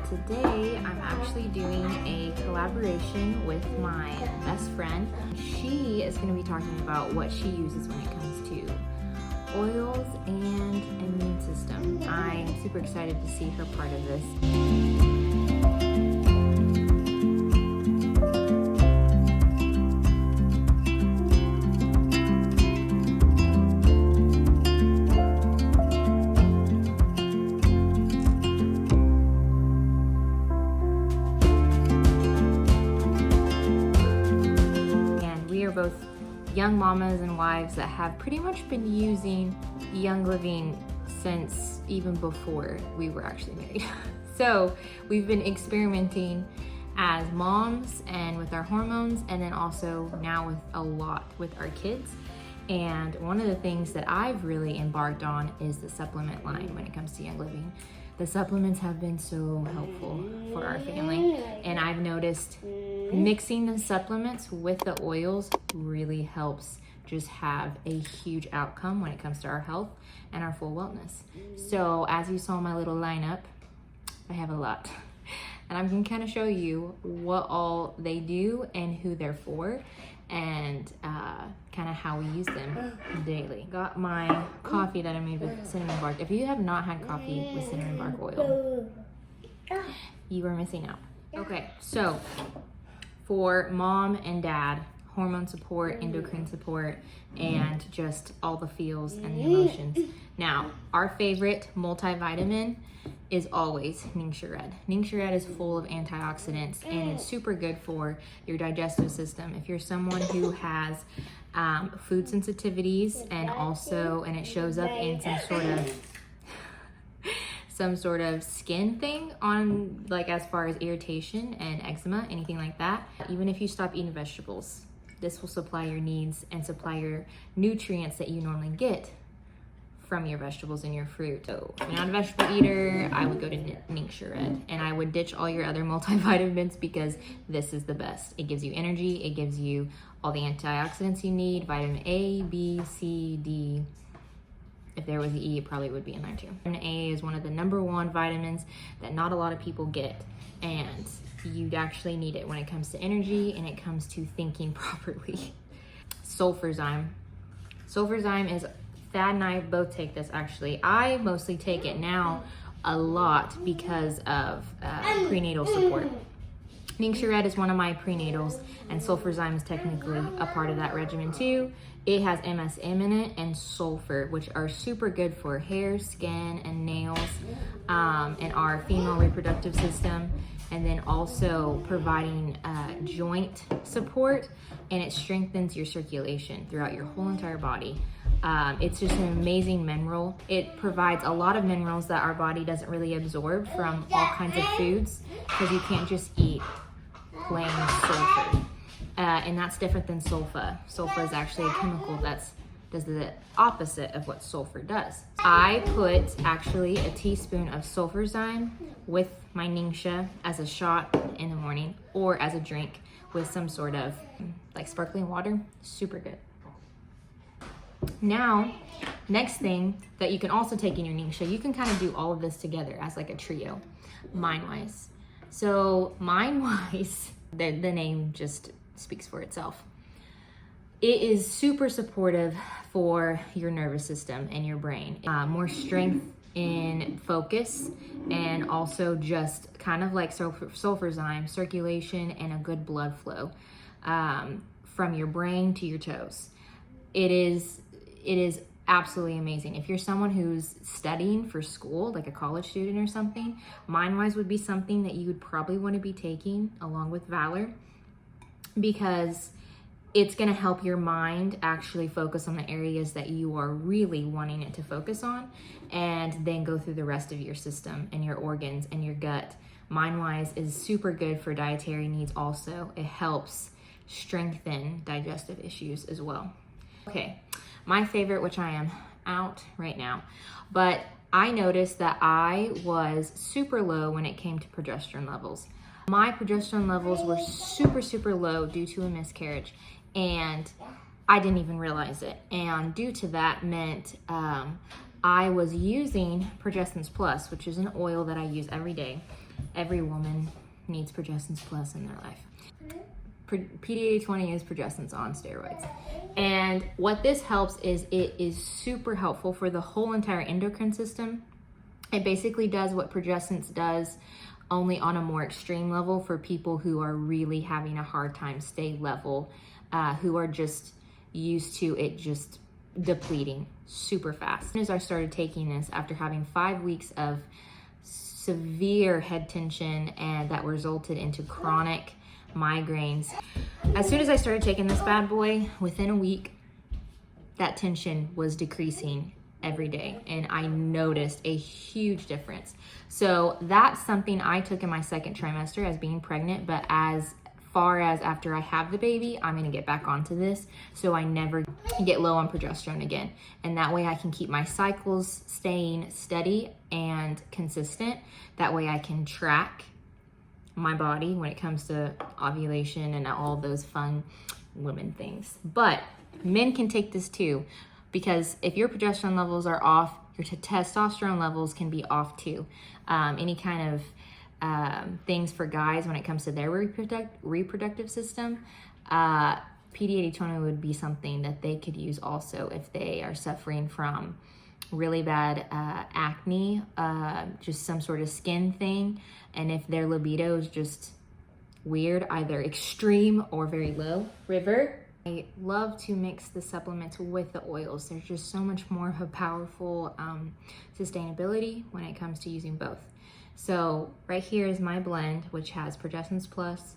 Today I'm actually doing a collaboration with my best friend. She is going to be talking about what she uses when it comes to oils and immune system. I'm super excited to see her part of this. Both young mamas and wives that have pretty much been using Youngliving since even before we were actually married. So we've been experimenting as moms and with our hormones, and then also now with a lot with our kids. And one of the things that I've really embarked on is the supplement line when it comes to Youngliving. The supplements have been so helpful for our family, and I've noticed mixing the supplements with the oils really helps just have a huge outcome when it comes to our health and our full wellness. So as you saw my little lineup, I have a lot. And I'm gonna kind of show you what all they do and who they're for, and kind of how we use them daily. Got my coffee that I made with cinnamon bark. If you have not had coffee with cinnamon bark oil, you are missing out. Okay, so for mom and dad, hormone support, endocrine support, and just all the feels and the emotions. Now, our favorite multivitamin is always Ningxia Red. Ningxia Red is full of antioxidants and it's super good for your digestive system. If you're someone who has food sensitivities and it shows up in some sort of skin thing on, like as far as irritation and eczema, anything like that. Even if you stop eating vegetables, this will supply your needs and supply your nutrients that you normally get from your vegetables and your fruit. So if you're not a vegetable eater, I would go to Ningxia Red, and I would ditch all your other multivitamins because this is the best. It gives you energy, it gives you all the antioxidants you need, vitamin A, B, C, D. If there was an E, it probably would be in there too. Vitamin A is one of the #1 vitamins that not a lot of people get, and you'd actually need it when it comes to energy and it comes to thinking properly. Sulfurzyme. Sulfurzyme is, Thad and I both take this actually. I mostly take it now a lot because of prenatal support. Ningxia Red is one of my prenatals, and sulfurzyme is technically a part of that regimen too. It has MSM in it and sulfur, which are super good for hair, skin, and nails, and our female reproductive system, and then also providing joint support, and it strengthens your circulation throughout your whole entire body. It's just an amazing mineral. It provides a lot of minerals that our body doesn't really absorb from all kinds of foods, because you can't just eat plain sulfur. And that's different than sulfa. Sulfa is actually a chemical that does the opposite of what sulfur does. I put actually a teaspoon of sulfurzyme with my Ningxia as a shot in the morning, or as a drink with some sort of like sparkling water. Super good. Now, next thing that you can also take in your Ningxia, you can kind of do all of this together as like a trio, Mindwise. So Mindwise, the name just speaks for itself. It is super supportive for your nervous system and your brain. More strength in focus, and also just kind of like sulfurzyme, circulation and a good blood flow from your brain to your toes. It is absolutely amazing. If you're someone who's studying for school, like a college student or something, Mindwise would be something that you would probably want to be taking along with Valor, because it's going to help your mind actually focus on the areas that you are really wanting it to focus on, and then go through the rest of your system and your organs and your gut. Mindwise is super good for dietary needs also. It helps strengthen digestive issues as well. Okay, my favorite, which I am out right now, but I noticed that I was super low when it came to progesterone levels. My progesterone levels were super low due to a miscarriage, and I didn't even realize it. And due to that meant I was using Progestins Plus, which is an oil that I use every day. Every woman needs Progestins Plus in their life. PD8020 is Progestins on steroids. And what this helps is it is super helpful for the whole entire endocrine system. It basically does what Progestins does, only on a more extreme level for people who are really having a hard time stay level, who are just used to it just depleting super fast. As soon as I started taking this, after having 5 weeks of severe head tension and that resulted into chronic migraines, as soon as I started taking this bad boy, within a week, that tension was decreasing every day, and I noticed a huge difference. So that's something I took in my second trimester as being pregnant, but as far as after I have the baby, I'm gonna get back onto this so I never get low on progesterone again. And that way I can keep my cycles staying steady and consistent. That way I can track my body when it comes to ovulation and all those fun women things. But men can take this too, because if your progesterone levels are off, your testosterone levels can be off too. Any kind of things for guys when it comes to their reproductive system, PD8020 would be something that they could use also if they are suffering from really bad acne, just some sort of skin thing, and if their libido is just weird, either extreme or very low. River, I love to mix the supplements with the oils. There's just so much more of a powerful sustainability when it comes to using both. So right here is my blend, which has Progestins Plus,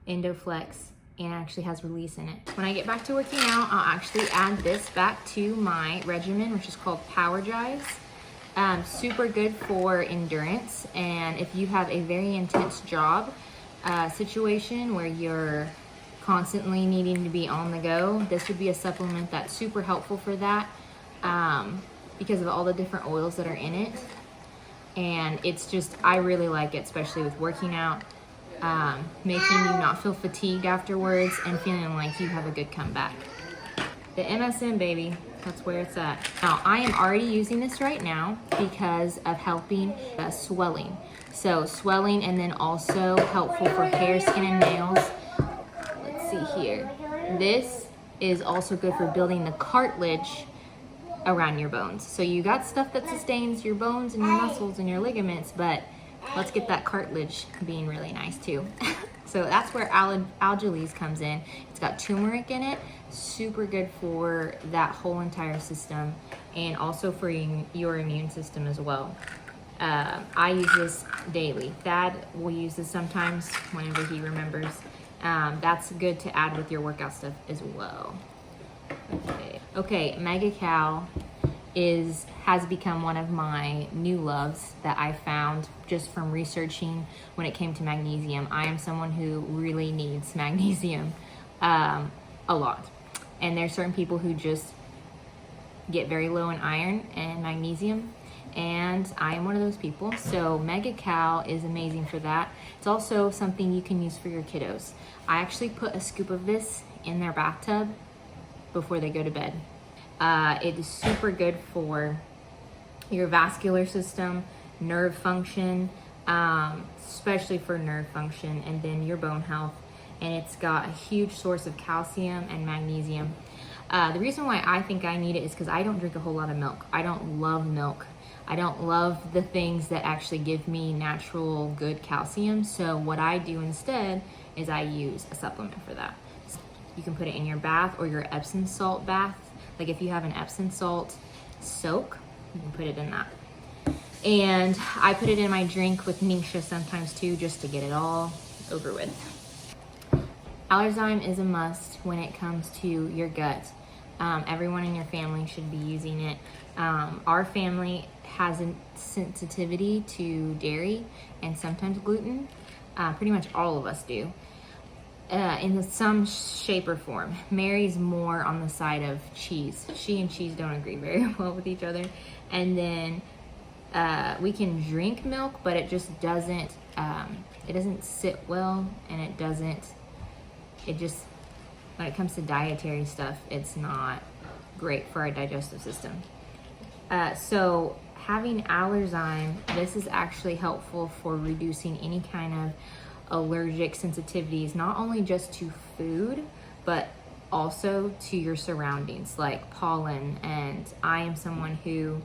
Endoflex, and actually has release in it. When I get back to working out, I'll actually add this back to my regimen, which is called Power Jives. Super good for endurance, and if you have a very intense job situation where you're constantly needing to be on the go, this would be a supplement that's super helpful for that, because of all the different oils that are in it. And it's just, I really like it, especially with working out, making you not feel fatigued afterwards and feeling like you have a good comeback. The MSM, baby, that's where it's at. Now, I am already using this right now because of helping swelling. So swelling, and then also helpful for hair, skin, and nails. Let's see here. This is also good for building the cartilage around your bones. So you got stuff that sustains your bones and your muscles and your ligaments, but let's get that cartilage being really nice too. So that's where Algalis comes in. It's got turmeric in it, super good for that whole entire system, and also for your immune system as well. I use this daily. Thad will use this sometimes whenever he remembers. That's good to add with your workout stuff as well. Okay, Mega Cal has become one of my new loves that I found just from researching when it came to magnesium. I am someone who really needs magnesium a lot. And there's certain people who just get very low in iron and magnesium, and I am one of those people. So Mega Cal is amazing for that. It's also something you can use for your kiddos. I actually put a scoop of this in their bathtub before they go to bed. It is super good for your vascular system, nerve function, especially for nerve function, and then your bone health. And it's got a huge source of calcium and magnesium. The reason why I think I need it is because I don't drink a whole lot of milk. I don't love milk. I don't love the things that actually give me natural good calcium. So what I do instead is I use a supplement for that. So you can put it in your bath or your Epsom salt bath. Like if you have an Epsom salt soak, you can put it in that. And I put it in my drink with Nisha sometimes too, just to get it all over with. Allerzyme is a must when it comes to your gut. Everyone in your family should be using it. Our family has a sensitivity to dairy and sometimes gluten. Pretty much all of us do. In some shape or form. Mary's more on the side of cheese. She and cheese don't agree very well with each other. And then we can drink milk, but it just doesn't, it doesn't sit well, and it just, when it comes to dietary stuff, it's not great for our digestive system. So having Allerzyme, this is actually helpful for reducing any kind of allergic sensitivities, not only just to food, but also to your surroundings, like pollen. And I am someone who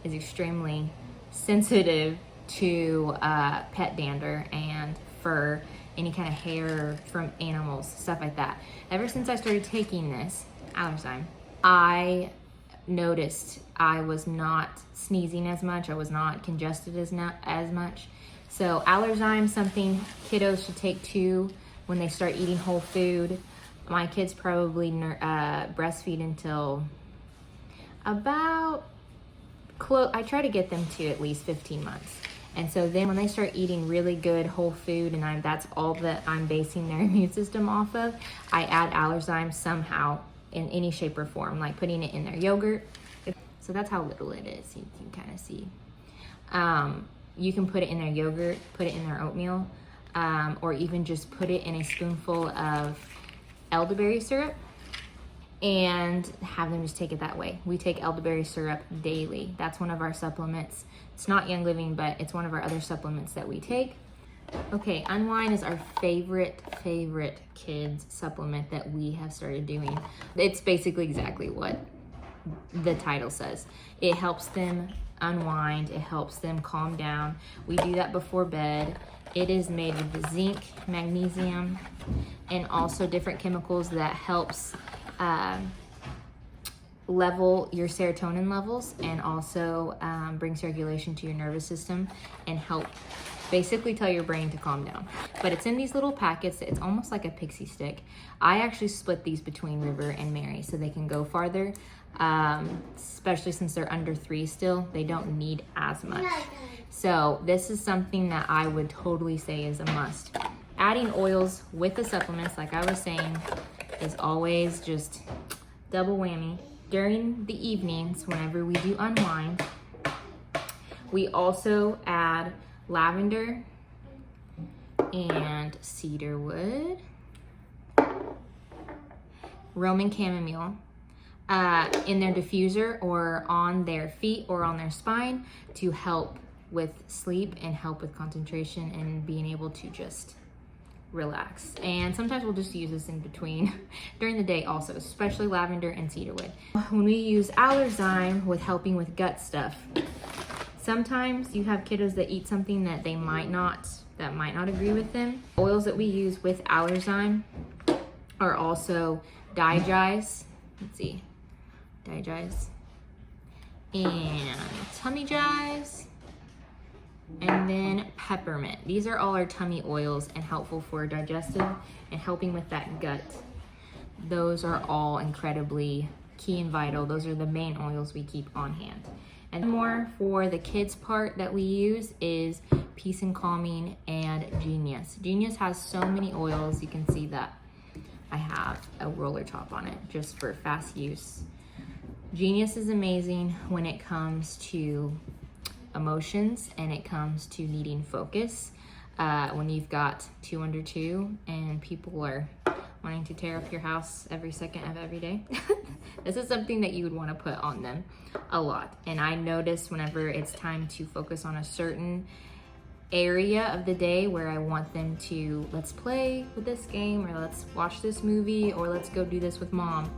is extremely sensitive to pet dander and fur, any kind of hair from animals, stuff like that. Ever since I started taking this Allerzyme, I noticed I was not sneezing as much, I was not congested as much. So Allerzyme, something kiddos should take too when they start eating whole food. My kids probably breastfeed until about I try to get them to at least 15 months. And so then when they start eating really good whole food, and that's all that I'm basing their immune system off of, I add Allerzyme somehow in any shape or form, like putting it in their yogurt. So that's how little it is. You can kind of see. You can put it in their yogurt, put it in their oatmeal, or even just put it in a spoonful of elderberry syrup and have them just take it that way. We take elderberry syrup daily. That's one of our supplements. It's not Youngliving, but it's one of our other supplements that we take. Okay, Unwind is our favorite kids supplement that we have started doing. It's basically exactly what the title says. It helps them unwind, it helps them calm down. We do that before bed. It is made with the zinc, magnesium, and also different chemicals that helps level your serotonin levels, and also bring circulation to your nervous system and help basically tell your brain to calm down. But it's in these little packets. It's almost like a pixie stick. I actually split these between River and Mary so they can go farther, especially since they're under 3 still. They don't need as much. So this is something that I would totally say is a must. Adding oils with the supplements, like I was saying, is always just double whammy. During the evenings, whenever we do Unwind, we also add lavender and cedarwood, Roman chamomile in their diffuser or on their feet or on their spine to help with sleep and help with concentration and being able to just relax. And sometimes we'll just use this in between during the day also, especially lavender and cedarwood. When we use Allerzyme with helping with gut stuff, sometimes you have kiddos that eat something that might not agree with them. Oils that we use with Allerzyme are also Digize, Digize, and Tummy Jize, and then peppermint. These are all our tummy oils and helpful for digestive and helping with that gut. Those are all incredibly key and vital. Those are the main oils we keep on hand. And more for the kids part that we use is Peace and Calming and Genius. Genius has so many oils. You can see that I have a roller top on it just for fast use. Genius is amazing when it comes to emotions and it comes to needing focus. When you've got 2 under 2 and people are wanting to tear up your house every second of every day, this is something that you would want to put on them a lot. And I notice whenever it's time to focus on a certain area of the day where I want them to, let's play with this game, or let's watch this movie, or let's go do this with mom,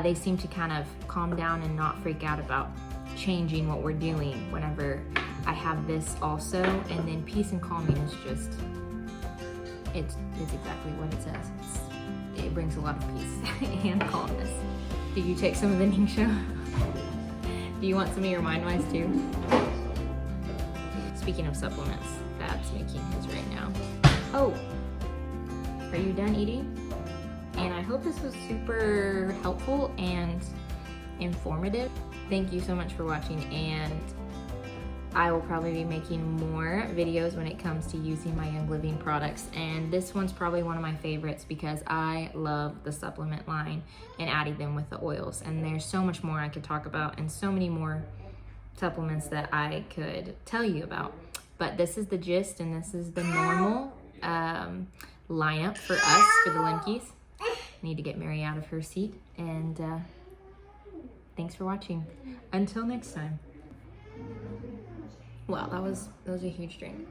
they seem to kind of calm down and not freak out about changing what we're doing whenever I have this also. And then Peace and Calming is just, it's exactly what it says. It brings a lot of peace and calmness. Did you take some of the Nisha? Do you want some of your MindWise too? Speaking of supplements, Fab's making his right now. Oh, are you done eating? And I hope this was super helpful and informative. Thank you so much for watching, and I will probably be making more videos when it comes to using my Youngliving products. And this one's probably one of my favorites because I love the supplement line and adding them with the oils. And there's so much more I could talk about and so many more supplements that I could tell you about. But this is the gist, and this is the normal lineup for us, for the Lemkeys. Need to get Mary out of her seat. And thanks for watching. Until next time. Wow, that was a huge drink.